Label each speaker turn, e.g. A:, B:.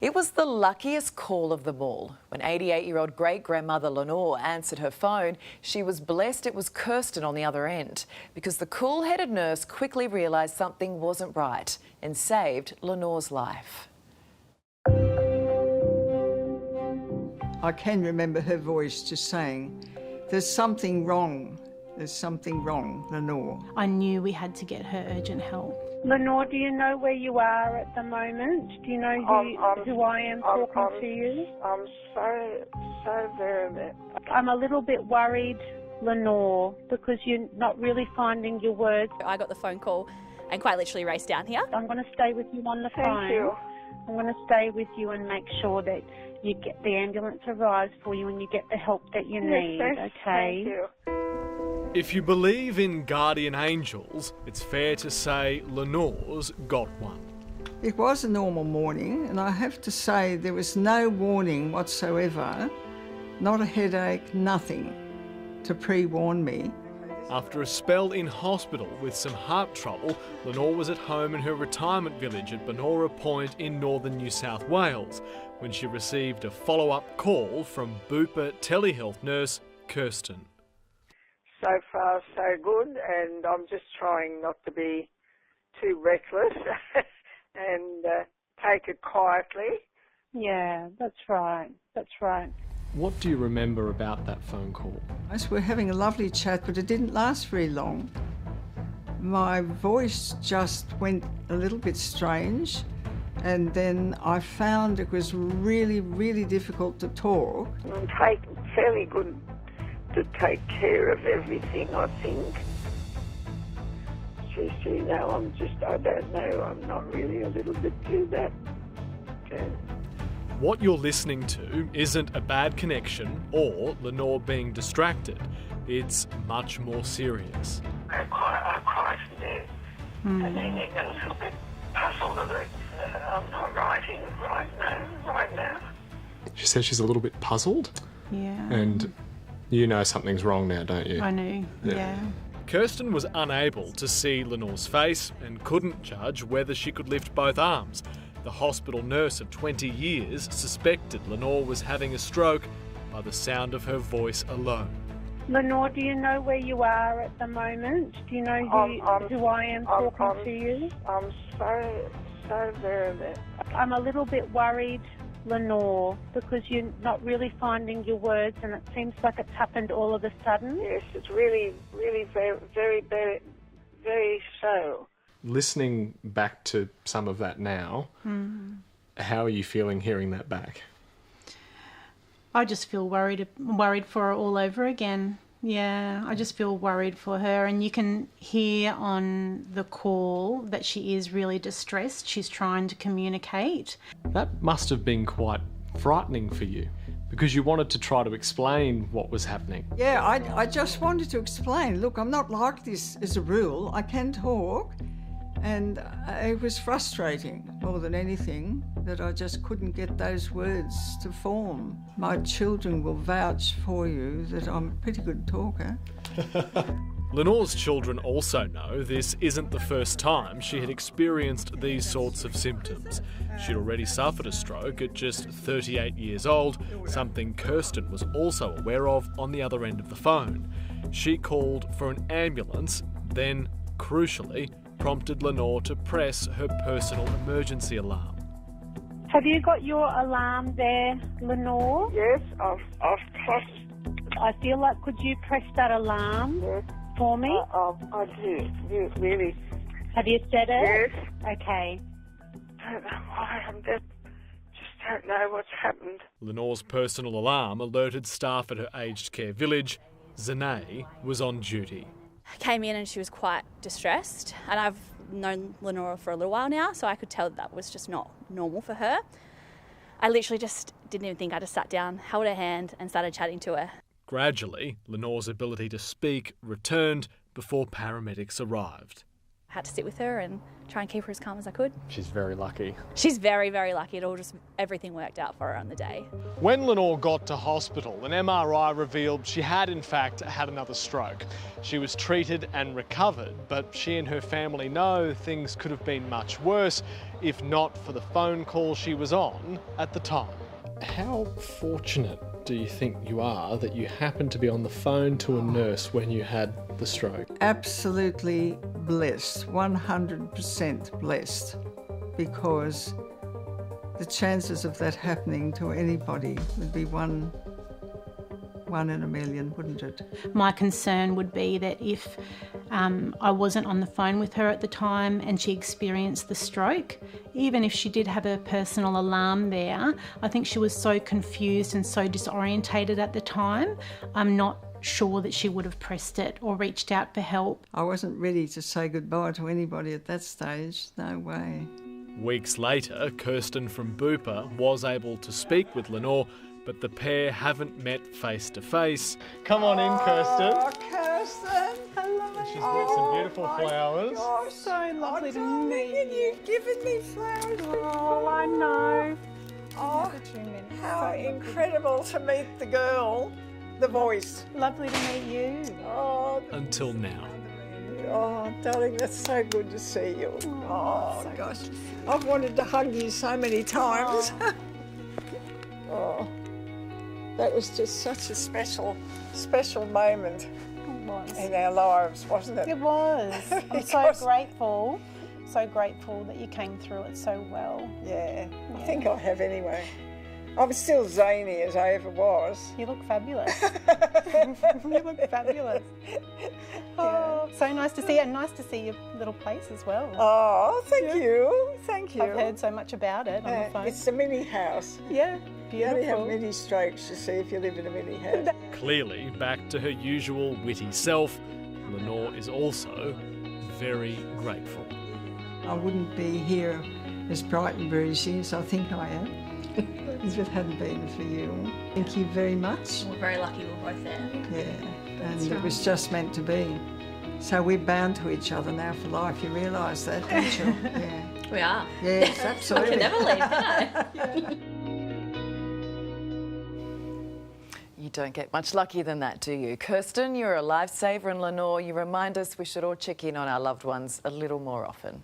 A: It was the luckiest call of them all. When 88-year-old great-grandmother Lenore answered her phone, she was blessed it was Kirsten on the other end, because the cool-headed nurse quickly realised something wasn't right and saved Lenore's life.
B: I can remember her voice just saying, "There's something wrong. There's something wrong, Lenore."
C: I knew we had to get her urgent help.
D: Lenore, do you know where you are at the moment? Do you know who I am talking to you?
E: I'm so very...
D: I'm a little bit worried, Lenore, because you're not really finding your words.
F: I got the phone call and quite literally raced down here.
D: I'm going to stay with you on the phone.
E: Thank you.
D: I'm going to stay with you and make sure that you get the ambulance arrives for you and you get the help that you need,
E: Yes,
D: okay?
E: Thank you.
G: If you believe in guardian angels, it's fair to say Lenore's got one.
B: It was a normal morning, and I have to say there was no warning whatsoever, not a headache, nothing to pre-warn me.
G: After a spell in hospital with some heart trouble, Lenore was at home in her retirement village at Benora Point in northern New South Wales when she received a follow-up call from Bupa telehealth nurse Kirsten.
E: So far, so good, and I'm just trying not to be too reckless and take it quietly.
D: Yeah, that's right. That's right.
G: What do you remember about that phone call?
B: Us were having a lovely chat, but it didn't last very long. My voice just went a little bit strange, and then I found it was really, really difficult to talk.
E: I'm fairly good to take care of everything, I think. You know, I don't know, I'm not really a little bit too that.
G: What you're listening to isn't a bad connection or Lenore being distracted. It's much more serious.
E: I'm quite there. And then a little bit puzzled that I'm not writing right now.
H: She says she's a little bit puzzled.
C: Yeah.
H: And you know something's wrong now, don't you?
C: I knew, yeah.
G: Kirsten was unable to see Lenore's face and couldn't judge whether she could lift both arms. The hospital nurse of 20 years suspected Lenore was having a stroke by the sound of her voice alone.
D: Lenore, do you know where you are at the moment? Do you know who I am talking to you?
E: I'm so very...
D: I'm a little bit worried, Lenore, because you're not really finding your words, and it seems like it's happened all of a sudden.
E: Yes, it's really very so.
H: Listening back to some of that now, how are you feeling hearing that back?
C: I just feel worried for her all over again. Yeah, I just feel worried for her, and you can hear on the call that she is really distressed. She's trying to communicate.
G: That must have been quite frightening for you because you wanted to try to explain what was happening.
B: Yeah, I just wanted to explain, look, I'm not like this as a rule. I can talk. And it was frustrating more than anything that I just couldn't get those words to form. My children will vouch for you that I'm a pretty good talker.
G: Lenore's children also know this isn't the first time she had experienced these sorts of symptoms. She'd already suffered a stroke at just 38 years old, something Kirsten was also aware of on the other end of the phone. She called for an ambulance, then, crucially, prompted Lenore to press her personal emergency alarm.
D: Have you got your alarm there, Lenore?
E: Yes, I've pressed.
D: I feel like, could you press that alarm for me?
E: I do. You really.
D: Have you set it?
E: Yes.
D: Okay.
E: I don't know why. Just don't know what's happened.
G: Lenore's personal alarm alerted staff at her aged care village. Zanae was on duty.
F: I came in and she was quite distressed, and I've known Lenore for a little while now, so I could tell that was just not normal for her. I literally just didn't even think. I just sat down, held her hand and started chatting to her.
G: Gradually, Lenore's ability to speak returned before paramedics arrived.
F: I had to sit with her and try and keep her as calm as I could.
H: She's very lucky.
F: She's very, very lucky. Everything worked out for her on the day.
G: When Lenore got to hospital, an MRI revealed she had in fact had another stroke. She was treated and recovered, but she and her family know things could have been much worse if not for the phone call she was on at the time. How fortunate do you think you are that you happened to be on the phone to a nurse when you had the stroke?
B: Absolutely blessed, 100% blessed, because the chances of that happening to anybody would be one in a million, wouldn't it?
C: My concern would be that if I wasn't on the phone with her at the time and she experienced the stroke, even if she did have a personal alarm there, I think she was so confused and so disorientated at the time, I'm not sure that she would have pressed it or reached out for help.
B: I wasn't ready to say goodbye to anybody at that stage, no way.
G: Weeks later, Kirsten from Bupa was able to speak with Lenore, but the pair haven't met face to face. Come on in, Kirsten.
B: Oh, Kirsten! Hello.
G: She's got some beautiful flowers.
B: Oh,
C: So lovely to
B: darling,
C: meet
B: and you've given me flowers.
C: Oh, I know.
B: Oh, how incredible to meet the girl, the voice.
C: Lovely to meet you.
B: Oh,
G: Until now.
B: oh, darling, that's so good to see you. Oh, gosh, I've wanted to hug you so many times. Oh, that was just such a special moment in our lives, wasn't it?
C: It was. I'm
B: Because-
C: so grateful that you came through it so well.
B: Yeah, I think I have anyway. I'm still zany as I ever was.
C: You look fabulous. You look fabulous. Yeah. So nice to see you, and nice to see your little place as well.
B: Oh, thank you. Thank you.
C: I've heard so much about it on the phone.
B: It's a mini house.
C: Yeah,
B: You only have
C: beautiful.
B: mini strokes, you see, if you live in a mini house.
G: Clearly back to her usual witty self, Lenore is also very grateful.
B: I wouldn't be here as bright and breezy as I think I am if it hadn't been for you. Thank you very much.
F: We're very lucky we're both there.
B: Yeah, and it was just meant to be. So we're bound to each other now for life. You realise that, don't you? Yeah.
F: We are.
B: Yes,
F: I
B: absolutely.
F: can never leave, can I?
A: You don't get much luckier than that, do you? Kirsten, you're a lifesaver, and Lenore, you remind us we should all check in on our loved ones a little more often.